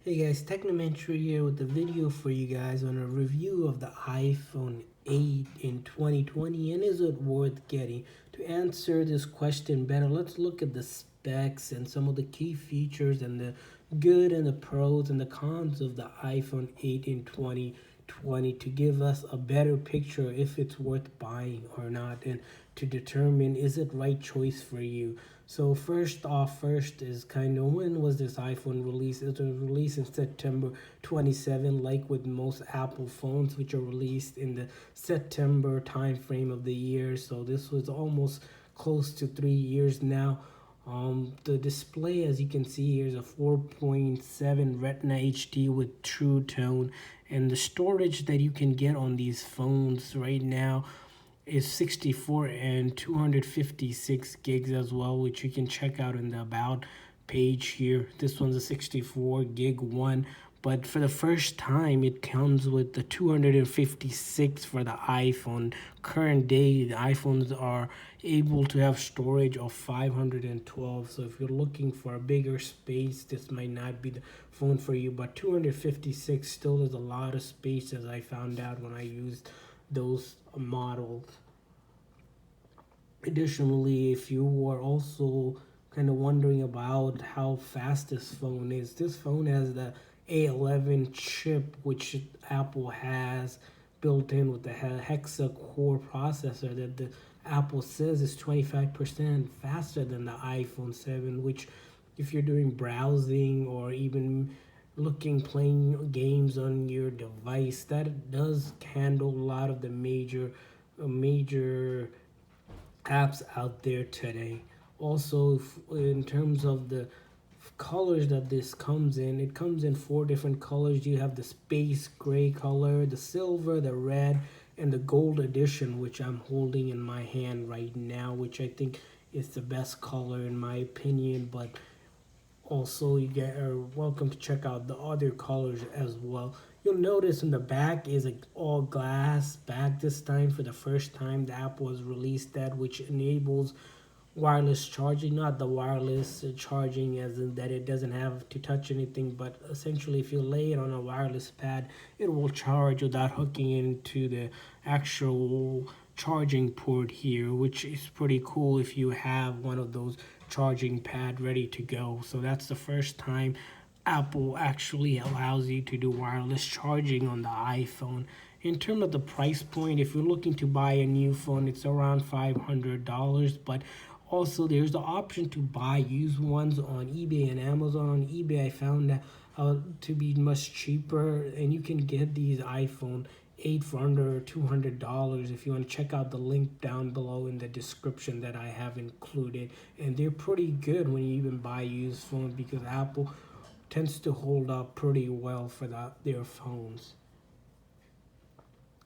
Hey guys, Technomentary here with the video for you guys on a review of the iPhone 8 in 2020 and is it worth getting? To answer this question better, let's look at the specs and some of the key features and the good and the pros and the cons of the iPhone 8 in 2020 to give us a better picture if it's worth buying or not and to determine is it right choice for you. So first is kind of when was this iPhone released? It was released in September 27, like with most Apple phones, which are released in the September time frame of the year. So this was almost close to 3 years now. The display, as you can see here, is a 4.7 Retina HD with True Tone, and the storage that you can get on these phones right now is 64 and 256 gigs as well, which you can check out in the about page here. This one's a 64 gig one, but for the first time it comes with the 256 for the iPhone. Current day the iPhones are able to have storage of 512, so if you're looking for a bigger space this might not be the phone for you, but 256 still is a lot of space, as I found out when I used those models. Additionally, if you are also kind of wondering about how fast this phone is, this phone has the A11 chip, which Apple has built in with the hexa core processor that the Apple says is 25% faster than the iPhone 7, which if you're doing browsing or even playing games on your device, that does handle a lot of the major apps out there today. Also, in terms of the colors that this comes in, it comes in four different colors. You have the space gray color, the silver, the red, and the gold edition, which I'm holding in my hand right now, which I think is the best color in my opinion. But also you get are welcome to check out the other colors as well. You'll notice in the back is a all glass back this time. For the first time the Apple has released that, which enables wireless charging, not the wireless charging as in that it doesn't have to touch anything, but essentially if you lay it on a wireless pad it will charge without hooking into the actual charging port here, which is pretty cool if you have one of those charging pad ready to go. So that's the first time Apple actually allows you to do wireless charging on the iPhone. In terms of the price point, if you're looking to buy a new phone, it's around $500, but also there's the option to buy used ones on eBay and Amazon. On eBay, I found that to be much cheaper, and you can get these iPhone 8 for under $200. If you want to check out the link down below in the description that I have included, and they're pretty good when you even buy used phones because Apple tends to hold up pretty well for their phones.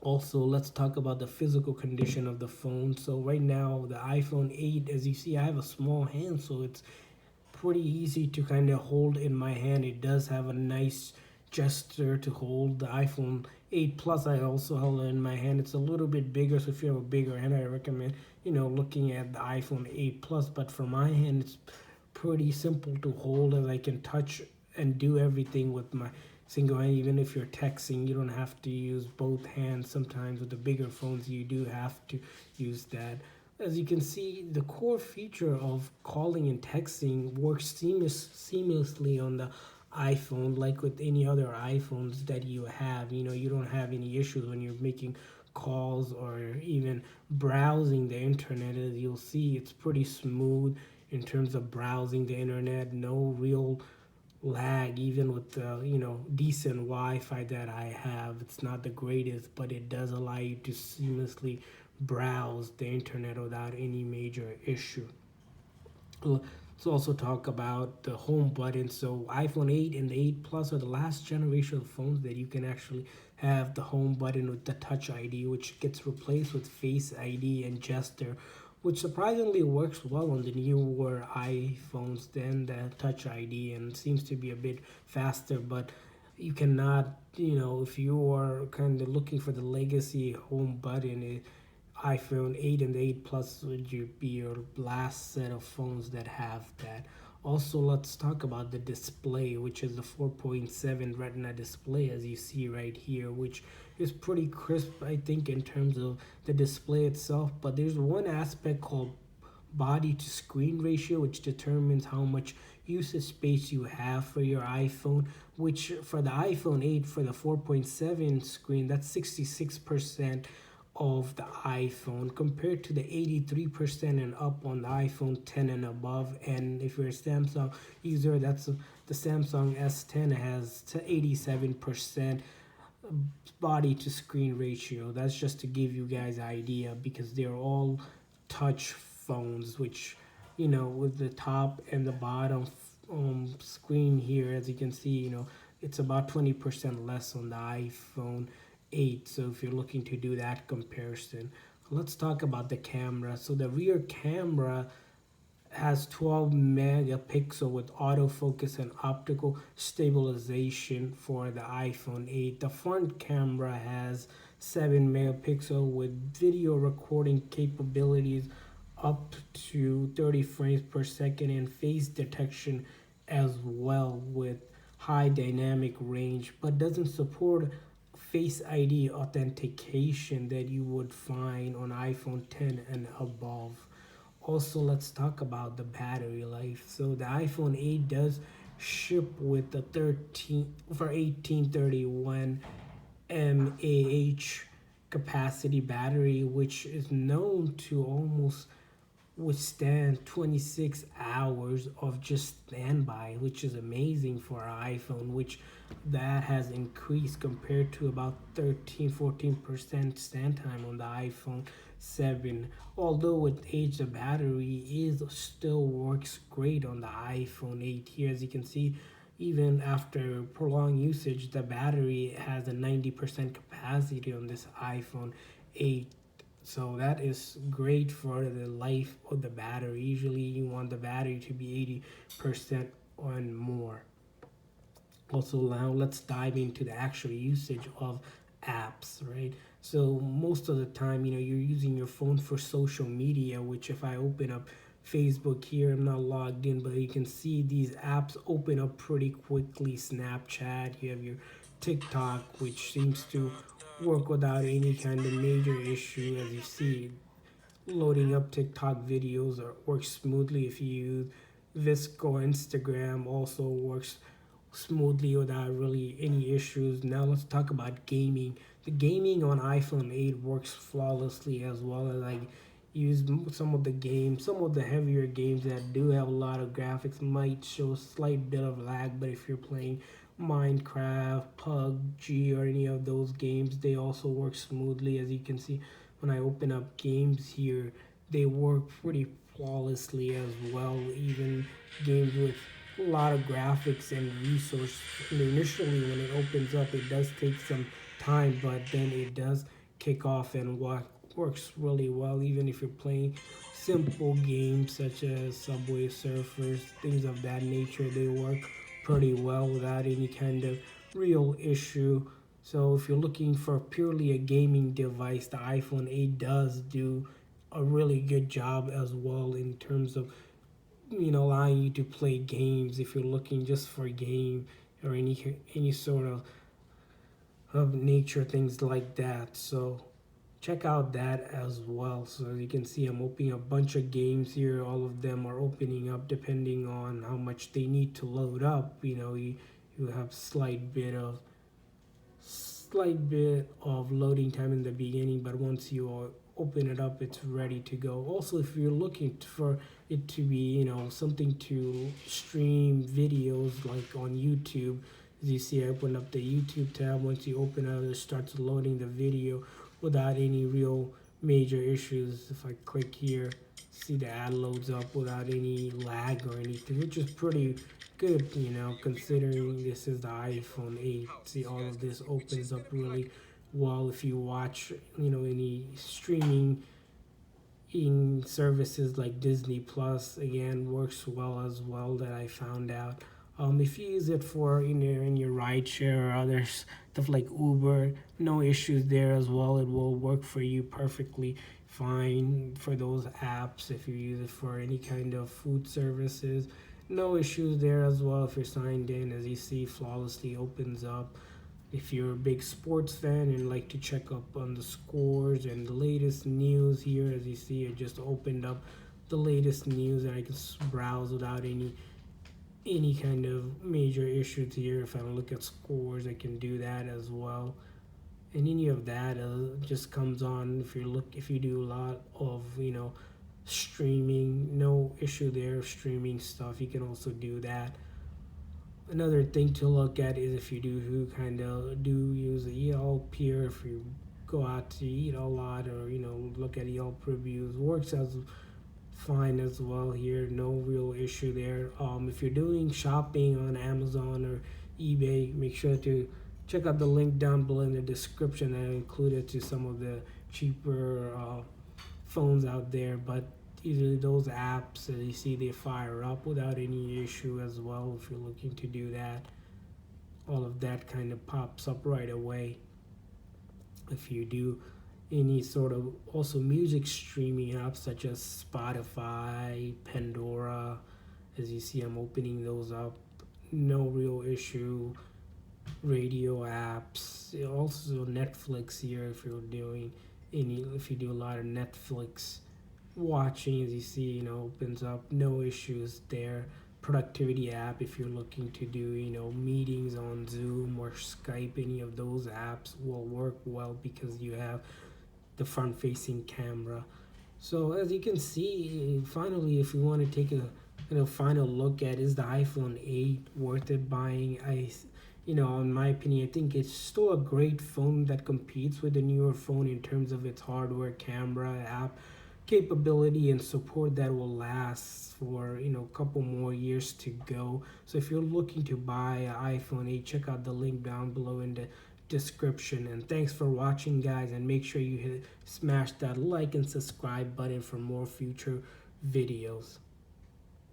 Also, let's talk about the physical condition of the phone. So right now the iPhone 8, as you see, I have a small hand, so it's pretty easy to kind of hold in my hand. It does have a nice gesture to hold. The iPhone 8 Plus I also held it in my hand. It's a little bit bigger, so if you have a bigger hand I recommend looking at the iPhone 8 Plus, but for my hand it's pretty simple to hold, as I can touch and do everything with my single hand. Even if you're texting, you don't have to use both hands. Sometimes with the bigger phones you do have to use that. As you can see, the core feature of calling and texting works seamlessly on the iPhone, like with any other iPhones that you have. You don't have any issues when you're making calls or even browsing the internet. As you'll see, it's pretty smooth in terms of browsing the internet. No real lag, even with the decent Wi-Fi that I have. It's not the greatest, but it does allow you to seamlessly browse the internet without any major issue. Let's also talk about the home button. So iPhone 8 and the 8 Plus are the last generation of phones that you can actually have the home button with the Touch ID, which gets replaced with Face ID and gesture, which surprisingly works well on the newer iPhones than the Touch ID and seems to be a bit faster. But you cannot, if you are kind of looking for the legacy home button, iPhone 8 and the 8 Plus would be your last set of phones that have that. Also, let's talk about the display, which is the 4.7 Retina display, as you see right here, which is pretty crisp, I think, in terms of the display itself. But there's one aspect called body to screen ratio, which determines how much usage space you have for your iPhone, which for the iPhone 8 for the 4.7 screen, that's 66% of the iPhone compared to the 83% and up on the iPhone 10 and above. And if you're a Samsung user, that's the Samsung S10 has to 87% body to screen ratio. That's just to give you guys an idea because they're all touch phones, which, with the top and the bottom screen here, as you can see, it's about 20% less on the iPhone 8. So if you're looking to do that comparison, let's talk about the camera. So the rear camera has 12 megapixel with autofocus and optical stabilization for the iPhone 8. The front camera has 7 megapixel with video recording capabilities up to 30 frames per second and face detection as well with high dynamic range, but doesn't support Face ID authentication that you would find on iPhone 10 and above. Also, let's talk about the battery life. So the iPhone 8 does ship with the 1831 mAh capacity battery, which is known to almost withstand 26 hours of just standby, which is amazing for an iPhone, which that has increased compared to about 13-14% stand time on the iPhone 7. Although with age, the battery is still works great on the iPhone 8. Here, as you can see, even after prolonged usage, the battery has a 90% capacity on this iPhone 8. So that is great for the life of the battery. Usually you want the battery to be 80% or more. Also, now let's dive into the actual usage of apps, right? So most of the time, you're using your phone for social media, which if I open up Facebook here, I'm not logged in, but you can see these apps open up pretty quickly. Snapchat, you have your TikTok, which seems to work without any kind of major issue. As you see, loading up TikTok videos works smoothly. If you use Visco, Instagram also works smoothly without really any issues. Now let's talk about gaming. The gaming on iPhone 8 works flawlessly, as well as I use some of the games. Some of the heavier games that do have a lot of graphics might show a slight bit of lag, but if you're playing Minecraft, pubg, or any of those games, they also work smoothly. As you can see, when I open up games here, they work pretty flawlessly as well. Even games with a lot of graphics and resource. Initially, when it opens up, it does take some time, but then it does kick off and works really well. Even if you're playing simple games such as Subway Surfers, things of that nature, they work pretty well without any kind of real issue. So if you're looking for purely a gaming device, the iPhone 8 does do a really good job as well in terms of allowing you to play games if you're looking just for a game or any sort of nature, things like that. So check out that as well. So as you can see, I'm opening a bunch of games here. All of them are opening up depending on how much they need to load up. You have slight bit of loading time in the beginning, but once you open it up, it's ready to go. Also, if you're looking for it to be something to stream videos like on YouTube, as you see, I open up the YouTube tab. Once you open it, it starts loading the video without any real major issues. If I click here, see the ad loads up without any lag or anything, which is pretty good, considering this is the iPhone 8. See, all of this opens up really well. If you watch, any streaming in services like Disney Plus, again, works well as well, that I found out. If you use it for in your ride share or other stuff like Uber, no issues there as well. It will work for you perfectly fine for those apps. If you use it for any kind of food services, no issues there as well. If you're signed in, as you see, flawlessly opens up. If you're a big sports fan and like to check up on the scores and the latest news here, as you see, it just opened up the latest news, and I can browse without any kind of major issues here. If I look at scores, I can do that as well. And any of that just comes on if you do a lot of streaming, no issue there. Streaming stuff, you can also do that. Another thing to look at is if you do kind of do use the Yelp here, if you go out to eat a lot, or look at Yelp reviews, works as fine as well here. No real issue there. If you're doing shopping on Amazon or eBay, make sure to check out the link down below in the description. I included to some of the cheaper phones out there, but usually those apps, as you see, they fire up without any issue as well. If you're looking to do that, all of that kind of pops up right away. If you do any sort of also music streaming apps such as Spotify, Pandora, as you see, I'm opening those up, no real issue. Radio apps, also Netflix here, if you're doing if you do a lot of Netflix watching, as you see, opens up, no issues there. Productivity app, if you're looking to do meetings on Zoom or Skype, any of those apps will work well because you have the front facing camera. So as you can see, finally, if you want to take a final look at, is the iPhone 8 worth it buying? In my opinion, I think it's still a great phone that competes with the newer phone in terms of its hardware, camera, app capability, and support that will last for a couple more years to go. So if you're looking to buy an iPhone 8, check out the link down below in the description. And thanks for watching, guys, and make sure you smash that like and subscribe button for more future videos.